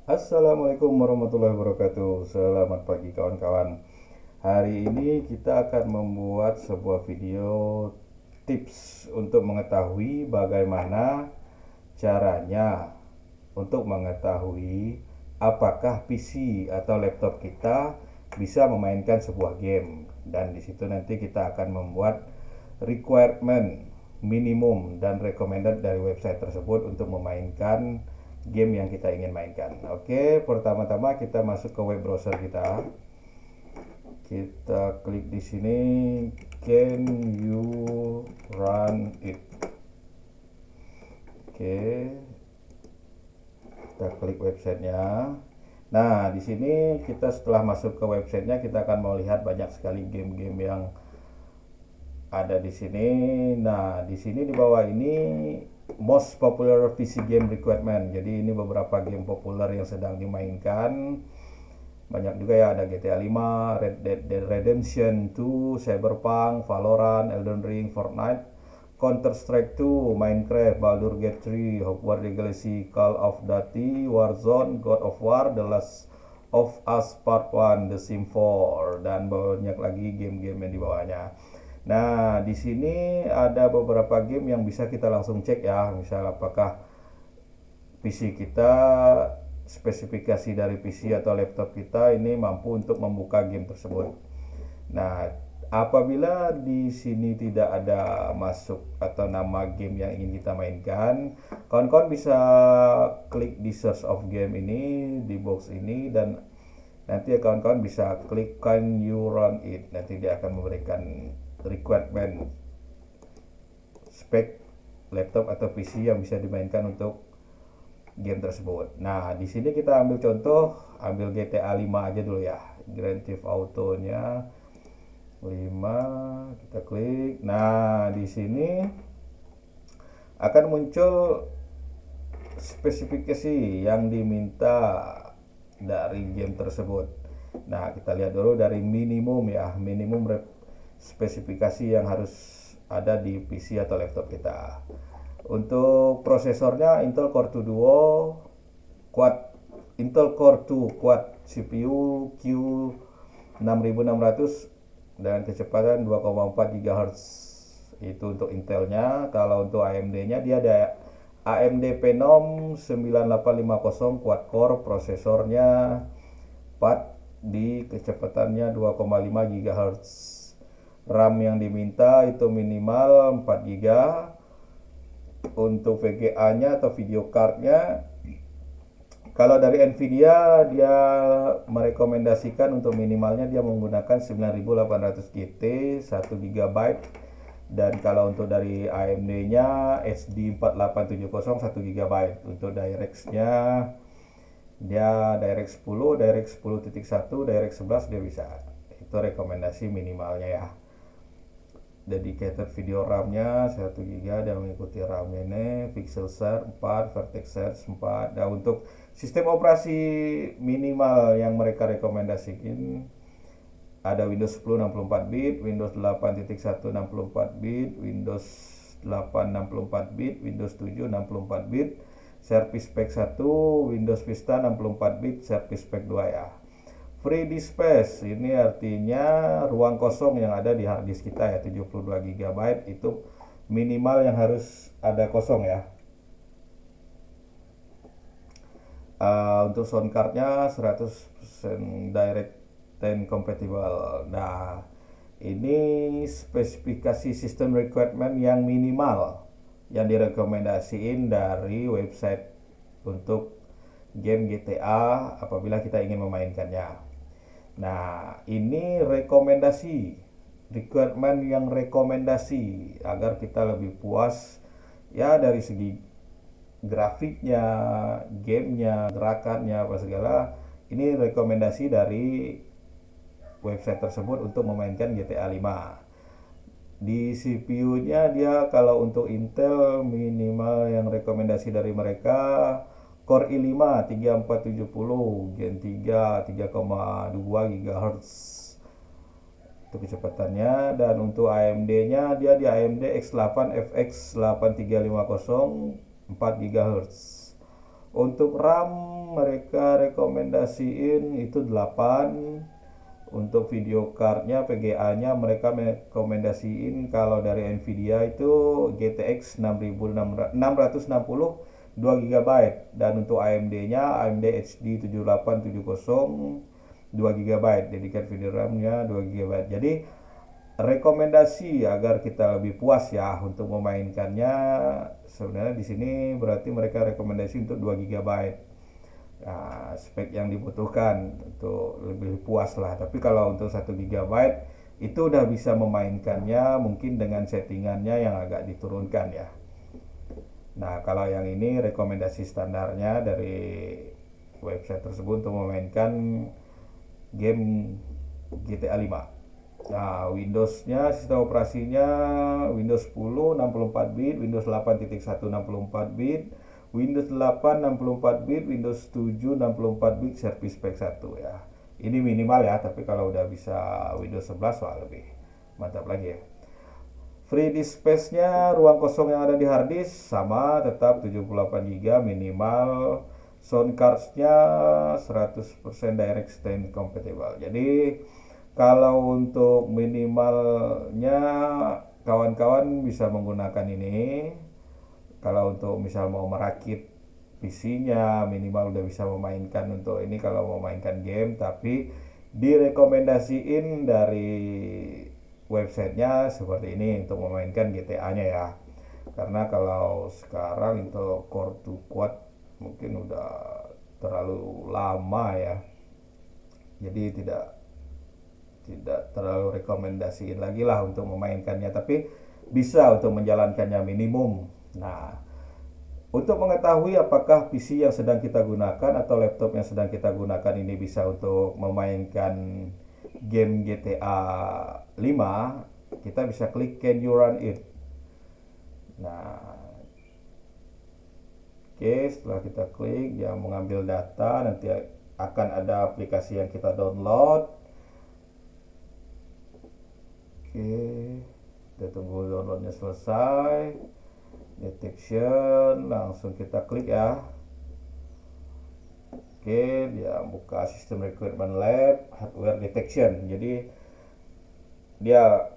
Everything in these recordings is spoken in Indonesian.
Assalamualaikum warahmatullahi wabarakatuh. Selamat pagi kawan-kawan. Hari ini kita akan membuat sebuah video tips untuk mengetahui bagaimana caranya untuk mengetahui apakah PC atau laptop kita bisa memainkan sebuah game. Dan di situ nanti kita akan membuat requirement minimum dan recommended dari website tersebut untuk memainkan game yang kita ingin mainkan. Oke, pertama-tama kita masuk ke web browser kita. Kita klik di sini, can you run it. Oke, kita klik websitenya. Nah, di sini kita setelah masuk ke websitenya kita akan melihat banyak sekali game-game yang ada di sini. Nah, di sini di bawah ini most popular PC game requirement. Jadi ini beberapa game populer yang sedang dimainkan. Banyak juga ya, ada GTA 5, Red Dead Redemption 2, Cyberpunk, Valorant, Elden Ring, Fortnite, Counter-Strike 2, Minecraft, Baldur's Gate 3, Hogwarts Legacy, Call of Duty, Warzone, God of War, The Last of Us Part 1, The Sims 4, dan banyak lagi game-game yang di bawahnya. Nah, di sini ada beberapa game yang bisa kita langsung cek ya, misal apakah PC kita, spesifikasi dari PC atau laptop kita ini mampu untuk membuka game tersebut. Nah, apabila di sini tidak ada masuk atau nama game yang ingin kita mainkan, kawan-kawan bisa klik di search of game ini di box ini, dan nanti kawan-kawan bisa klik can you run it. Nanti dia akan memberikan requirement spek laptop atau PC yang bisa dimainkan untuk game tersebut. Nah, di sini kita ambil contoh, ambil GTA 5 aja dulu ya. Grand Theft Auto-nya 5, kita klik. Nah, di sini akan muncul spesifikasi yang diminta dari game tersebut. Nah, kita lihat dulu dari minimum ya, minimum spesifikasi yang harus ada di PC atau laptop kita. Untuk prosesornya Intel Core 2 Duo Quad, Intel Core 2 Quad CPU Q6600 dengan kecepatan 2,4 GHz. Itu untuk Intelnya. Kalau untuk AMD-nya dia ada AMD Phenom 9850 quad core, prosesornya 4 di kecepatannya 2,5 GHz. RAM yang diminta itu minimal 4 GB. Untuk VGA-nya atau video card-nya, kalau dari Nvidia dia merekomendasikan untuk minimalnya dia menggunakan 9800 GT 1 GB, dan kalau untuk dari AMD-nya HD 4870 1 GB. Untuk DirectX-nya dia DirectX 10, DirectX 10.1, DirectX 11 dia bisa. Itu rekomendasi minimalnya ya. Dedicated video RAM-nya 1 GB dan mengikuti RAM-nya ini, Pixel Search 4, Vertex Search 4. Nah, untuk sistem operasi minimal yang mereka rekomendasikan ada Windows 10 64 bit, Windows 8.1 64 bit, Windows 8 64 bit, Windows 7 64 bit, Service Pack 1, Windows Vista 64 bit, Service Pack 2 ya. Free disk space ini artinya ruang kosong yang ada di hard disk kita ya, 72 GB itu minimal yang harus ada kosong ya. Untuk sound cardnya 100% direct 10 compatible. Nah, ini spesifikasi sistem requirement yang minimal yang direkomendasiin dari website untuk game GTA apabila kita ingin memainkannya. Nah, ini rekomendasi, requirement yang rekomendasi agar kita lebih puas ya dari segi grafiknya, gamenya, gerakannya, apa segala. Ini rekomendasi dari website tersebut untuk memainkan GTA 5. Di CPU-nya dia kalau untuk Intel minimal yang rekomendasi dari mereka Core i5 3470 Gen 3 3,2 GHz itu kecepatannya. Dan untuk AMD-nya dia di AMD X8 FX 8350 4 GHz. Untuk RAM mereka rekomendasiin itu 8. Untuk video cardnya VGA-nya mereka rekomendasiin kalau dari Nvidia itu GTX 6660 2 GB, dan untuk AMD-nya AMD HD 7870 2 GB, dedicated video RAM-nya 2 GB. Jadi rekomendasi agar kita lebih puas ya untuk memainkannya, sebenarnya di sini berarti mereka rekomendasi untuk 2 GB. Nah, spek yang dibutuhkan untuk lebih puas lah. Tapi kalau untuk 1 GB itu udah bisa memainkannya mungkin dengan settingannya yang agak diturunkan ya. Nah, kalau yang ini rekomendasi standarnya dari website tersebut untuk memainkan game GTA 5. Nah, Windows-nya, sistem operasinya Windows 10 64 bit, Windows 8.1 64 bit, Windows 8 64 bit, Windows 7 64 bit, Service Pack 1 ya. Ini minimal ya, tapi kalau udah bisa Windows 11 wah lebih mantap lagi ya. Free disk space-nya, ruang kosong yang ada di hard disk sama tetap 78 GB minimal. Sound cards-nya 100% direct stand compatible. Jadi kalau untuk minimalnya kawan-kawan bisa menggunakan ini. Kalau untuk misal mau merakit PC-nya minimal udah bisa memainkan untuk ini kalau mau mainkan game, tapi direkomendasiin dari websitenya seperti ini untuk memainkan GTA-nya ya. Karena kalau sekarang untuk Core 2 Quad mungkin udah terlalu lama ya. Jadi tidak terlalu rekomendasiin lagi lah untuk memainkannya, tapi bisa untuk menjalankannya minimum. Nah, untuk mengetahui apakah PC yang sedang kita gunakan atau laptop yang sedang kita gunakan ini bisa untuk memainkan game GTA 5, kita bisa klik Can you run it. Nah, oke, setelah kita klik dia mengambil data, nanti akan ada aplikasi yang kita download. Oke, kita tunggu downloadnya selesai. Detection, langsung kita klik ya. Oke, dia buka System Requirement Lab Hardware Detection. Jadi dia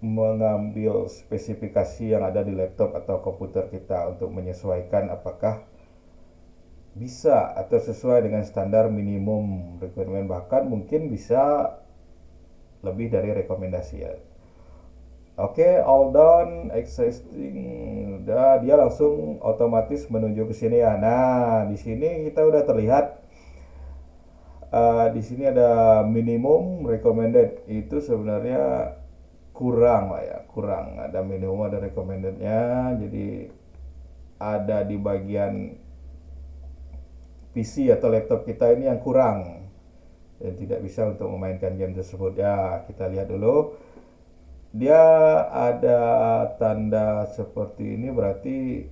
mengambil spesifikasi yang ada di laptop atau komputer kita untuk menyesuaikan apakah bisa atau sesuai dengan standar minimum requirement, bahkan mungkin bisa lebih dari rekomendasi ya. Oke, all done, existing, udah dia langsung otomatis menuju ke sini ya. Nah, di sini kita udah terlihat di sini ada minimum recommended, itu sebenarnya kurang lah ya, kurang. Ada minimum, ada recommendednya, jadi ada di bagian PC atau laptop kita ini yang kurang dan tidak bisa untuk memainkan game tersebut ya. Kita lihat dulu, dia ada tanda seperti ini, berarti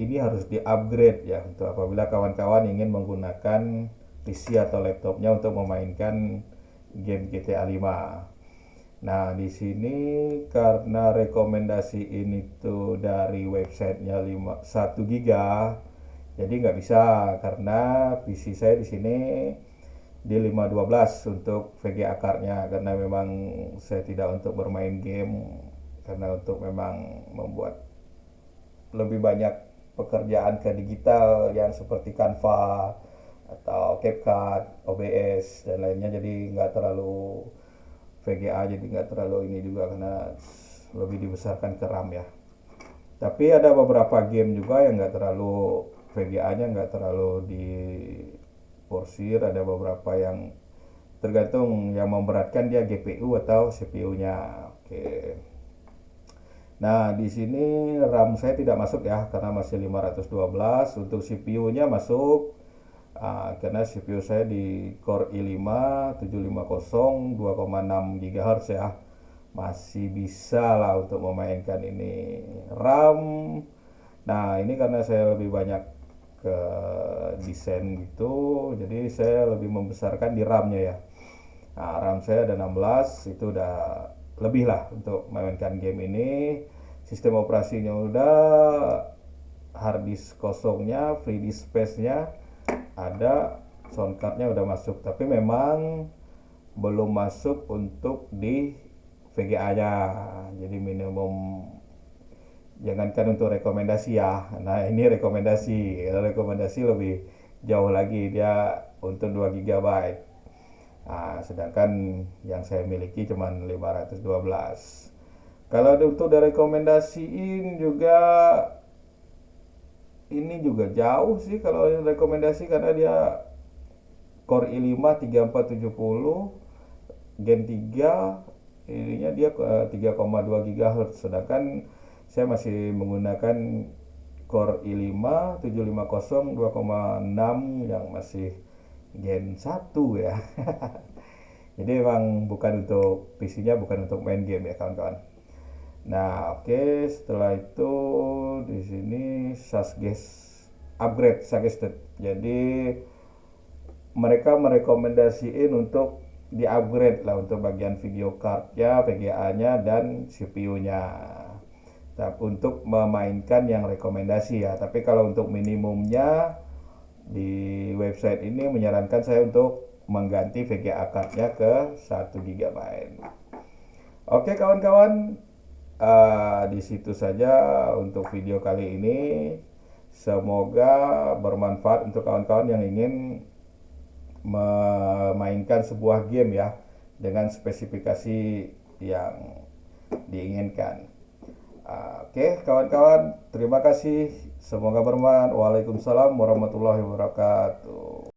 ini harus di upgrade ya untuk apabila kawan-kawan ingin menggunakan PC atau laptopnya untuk memainkan game GTA 5. Nah, di sini karena rekomendasi ini tuh dari websitenya 1 GB, jadi nggak bisa karena PC saya di sini di 512 untuk VGA card-nya, karena memang saya tidak untuk bermain game, karena untuk memang membuat lebih banyak pekerjaan ke digital yang seperti Canva atau CapCut, OBS dan lainnya, jadi nggak terlalu VGA, jadi nggak terlalu ini juga karena lebih dibesarkan ke RAM ya. Tapi ada beberapa game juga yang nggak terlalu VGA-nya nggak terlalu di porsir, ada beberapa yang tergantung yang memberatkan dia GPU atau CPU-nya. Oke. Nah, di sini RAM saya tidak masuk ya karena masih 512. Untuk CPU-nya masuk. Karena CPU saya di Core i5 750 2,6 GHz ya. Masih bisa lah untuk memainkan ini. RAM. Nah, ini karena saya lebih banyak ke desain gitu, jadi saya lebih membesarkan di RAM-nya ya. Nah, RAM saya ada 16, itu udah lebih lah untuk memainkan game ini. Sistem operasinya udah, hard disk kosongnya, free disk space-nya ada, sound card-nya udah masuk, tapi memang belum masuk untuk di VGA-nya. Jadi minimum, jangankan untuk rekomendasi ya. Nah, ini rekomendasi. Rekomendasi lebih jauh lagi, dia untuk 2 GB. Nah, sedangkan yang saya miliki cuma 512. Kalau untuk direkomendasiin juga, ini juga jauh sih kalau rekomendasi, karena dia Core i5 3470 Gen 3, ininya dia 3,2 GHz, sedangkan saya masih menggunakan Core i5 750 2,6 yang masih Gen 1 ya. Jadi emang bukan untuk PC-nya, bukan untuk main game ya kawan-kawan. Nah, oke, setelah itu di sini suggest upgrade suggested. Jadi mereka merekomendasiin untuk di-upgrade lah untuk bagian video card-nya, VGA-nya, dan CPU-nya. Untuk memainkan yang rekomendasi ya. Tapi kalau untuk minimumnya, di website ini menyarankan saya untuk mengganti VGA card-nya ke 1 GB. Oke kawan-kawan, di situ saja untuk video kali ini. Semoga bermanfaat untuk kawan-kawan yang ingin memainkan sebuah game ya dengan spesifikasi yang diinginkan. Oke kawan-kawan, terima kasih. Semoga bermanfaat. Waalaikumsalam warahmatullahi wabarakatuh.